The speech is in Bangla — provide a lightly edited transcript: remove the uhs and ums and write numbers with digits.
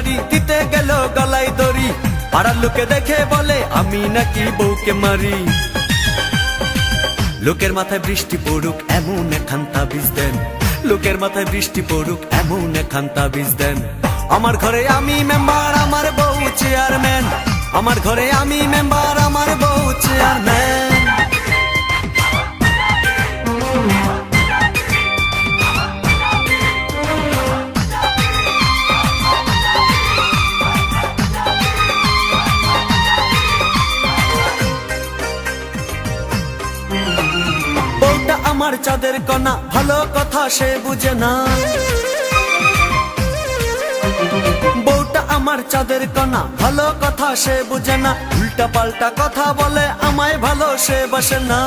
নাকি দিতে গেল গলায় দড়ি, পাড়ার লোকে দেখে বলে আমি নাকি বউকে মারি। লোকের মাথায় বৃষ্টি পড়ুক এমন একখান তাবিজ দেন, লোকের মাথায় বৃষ্টি পড়ুক এমন একখান তাবিজ দেন। আমার ঘরে আমি মেম্বার, আমার বউ চেয়ারম্যান, আমার ঘরে আমি মেম্বার, আমার বউ চেয়ারম্যান। বউটা আমার চাঁদের কণা, ভালো কথা সে বুঝে না। বউটা আমার চাঁদের কণা, ভালো কথা সে বুঝে না। উল্টা পাল্টা কথা বলে আমায় ভালো সে বাসে না।